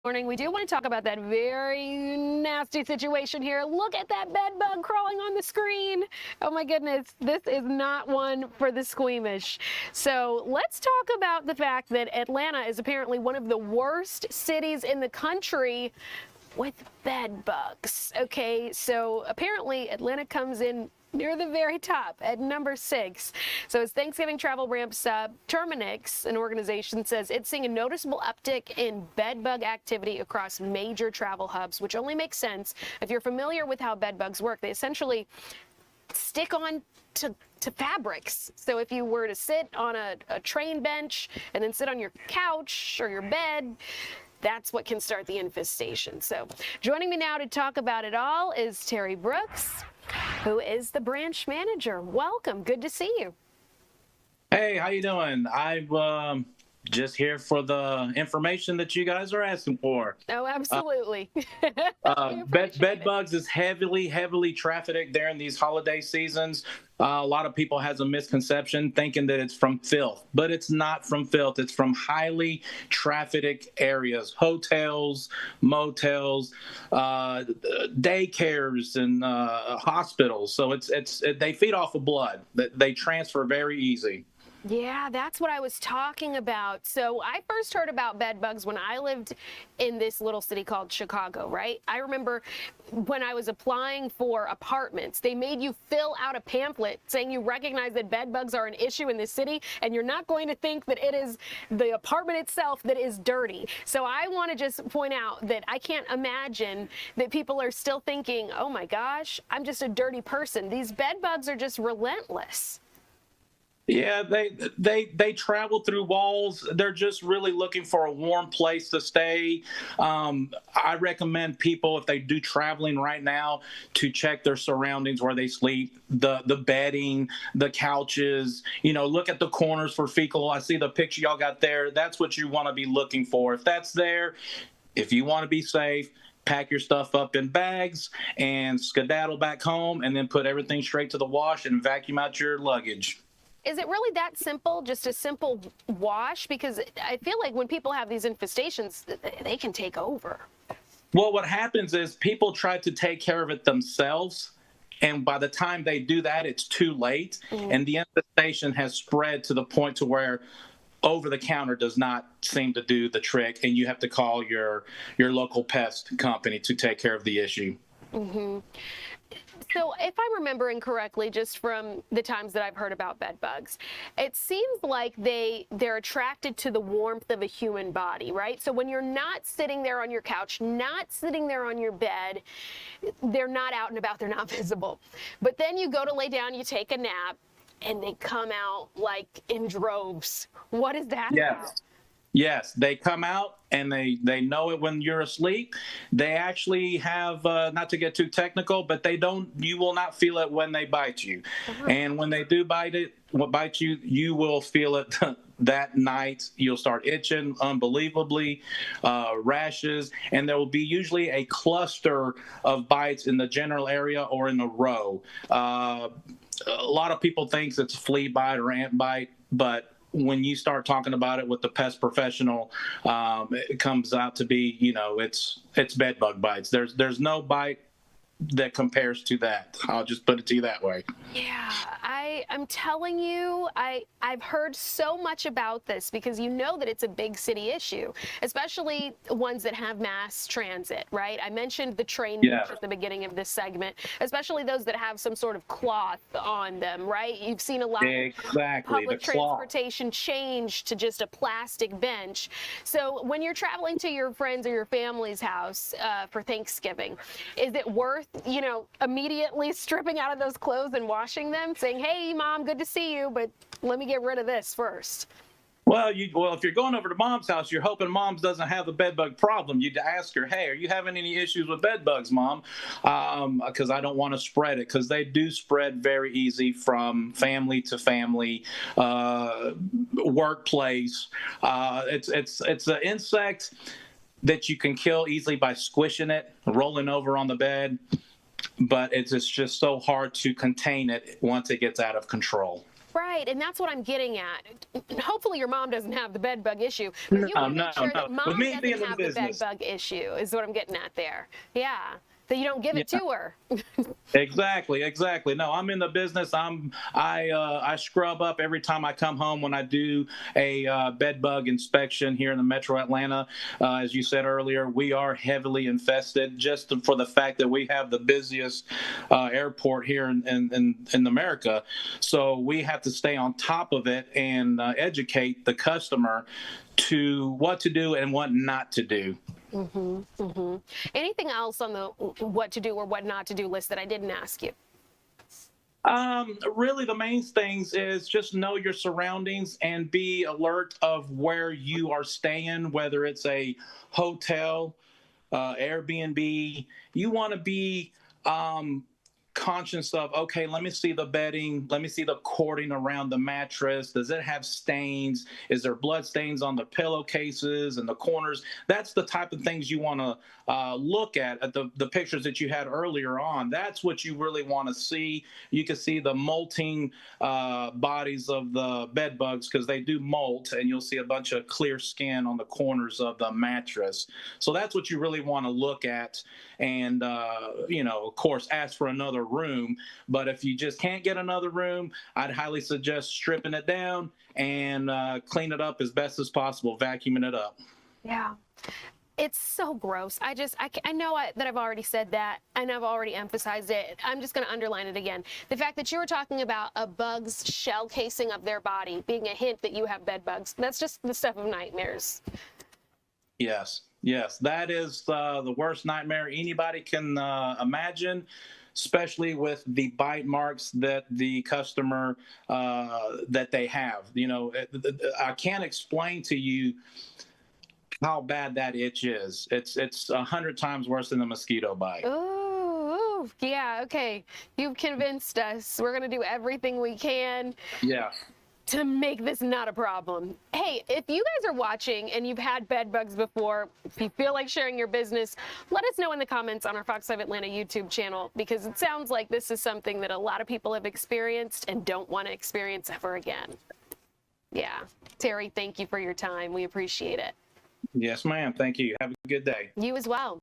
Morning. We do want to talk about that very nasty situation here. Look at that bed bug crawling on the screen. Oh my goodness, this is not one for the squeamish. So let's talk about the fact that Atlanta is apparently one of the worst cities in the country with bed bugs. Okay, so apparently Atlanta comes in near the very top at number 6. So as Thanksgiving travel ramps up, Terminix, an organization, says it's seeing a noticeable uptick in bed bug activity across major travel hubs, which only makes sense if you're familiar with how bed bugs work. They essentially stick on to fabrics. So if you were to sit on a train bench and then sit on your couch or your bed, that's what can start the infestation. So joining me now to talk about it all is Terry Brooks, who is the branch manager. Welcome. Good to see you. Hey, how you doing? I'm just here for the information that you guys are asking for. Oh, absolutely. Bed bugs is heavily trafficked during these holiday seasons. A lot of people has a misconception thinking that it's from filth, but it's not from filth. It's from highly trafficked areas, hotels, motels, daycares, and hospitals. So they feed off of blood. They transfer very easy. Yeah, that's what I was talking about. So I first heard about bed bugs when I lived in this little city called Chicago, right? I remember when I was applying for apartments, they made you fill out a pamphlet saying you recognize that bed bugs are an issue in this city and you're not going to think that it is the apartment itself that is dirty. So I want to just point out that I can't imagine that people are still thinking, oh my gosh, I'm just a dirty person. These bed bugs are just relentless. Yeah, they travel through walls. They're just really looking for a warm place to stay. I recommend people, if they do traveling right now, to check their surroundings where they sleep, the bedding, the couches. Look at the corners for fecal. I see the picture y'all got there. That's what you want to be looking for. If that's there, if you want to be safe, pack your stuff up in bags and skedaddle back home, and then put everything straight to the wash and vacuum out your luggage. Is it really that simple, just a simple wash? Because I feel like when people have these infestations, they can take over. Well, what happens is people try to take care of it themselves. And by the time they do that, it's too late. And the infestation has spread to the point to where over the counter does not seem to do the trick. And you have to call your local pest company to take care of the issue. So if I'm remembering correctly, just from the times that I've heard about bed bugs, it seems like they're attracted to the warmth of a human body, right? So when you're not sitting there on your couch, not sitting there on your bed, they're not out and about, they're not visible. But then you go to lay down, you take a nap, and they come out like in droves. What is that about? Yes, they come out and they know it when you're asleep. They actually have, not to get too technical, but you will not feel it when they bite you. And when they do bite you, you will feel it that night. You'll start itching unbelievably, rashes, and there will be usually a cluster of bites in the general area or in a row. A lot of people think it's flea bite or ant bite, but when you start talking about it with the pest professional, it comes out to be, it's bed bug bites. There's no bite that compares to that. I'll just put it to you that way. Yeah, I'm telling you, I've heard so much about this because you know that it's a big city issue, especially ones that have mass transit, right? I mentioned the train at the beginning of this segment, especially those that have some sort of cloth on them, right? You've seen a lot of public transportation change to just a plastic bench. So when you're traveling to your friends or your family's house for Thanksgiving, is it worth immediately stripping out of those clothes and washing them, saying, hey, Mom, good to see you, but let me get rid of this first? Well, if you're going over to Mom's house, you're hoping Mom's doesn't have a bed bug problem. You'd ask her, hey, are you having any issues with bed bugs, Mom? Because I don't want to spread it, because they do spread very easy from family to family, workplace. It's an insect that you can kill easily by squishing it, rolling over on the bed, but it's just so hard to contain it once it gets out of control. Right, and that's what I'm getting at. Hopefully your mom doesn't have the bed bug issue, but you want to make sure that mom With me doesn't being in have the bed business. bug issue is what I'm getting at there. Yeah, that you don't give it to her. Exactly. No, I'm in the business. I scrub up every time I come home when I do a bed bug inspection here in the Metro Atlanta. As you said earlier, we are heavily infested just for the fact that we have the busiest airport here in America. So we have to stay on top of it and educate the customer to what to do and what not to do. Anything else on the what to do or what not to do list that I didn't ask you? Really, the main things is just know your surroundings and be alert of where you are staying, whether it's a hotel, Airbnb. You want to be conscious of, okay, let me see the bedding, let me see the cording around the mattress. Does it have stains? Is there blood stains on the pillowcases and the corners? That's the type of things you want to look at the pictures that you had earlier on. That's what you really want to see. You can see the molting bodies of the bed bugs because they do molt, and you'll see a bunch of clear skin on the corners of the mattress. So that's what you really want to look at. And, of course, ask for another room. But if you just can't get another room, I'd highly suggest stripping it down and clean it up as best as possible, vacuuming it up. Yeah. It's so gross. I know that I've already said that and I've already emphasized it. I'm just going to underline it again. The fact that you were talking about a bug's shell casing of their body being a hint that you have bed bugs, that's just the stuff of nightmares. Yes, that is the worst nightmare anybody can imagine, especially with the bite marks that the customer that they have. I can't explain to you how bad that itch is. It's 100 times worse than the mosquito bite. Ooh, yeah, okay. You've convinced us. We're going to do everything we can. Yeah. To make this not a problem. Hey, if you guys are watching and you've had bed bugs before, if you feel like sharing your business, let us know in the comments on our Fox 5 Atlanta YouTube channel, because it sounds like this is something that a lot of people have experienced and don't want to experience ever again. Yeah. Terry, thank you for your time. We appreciate it. Yes, ma'am. Thank you. Have a good day. You as well.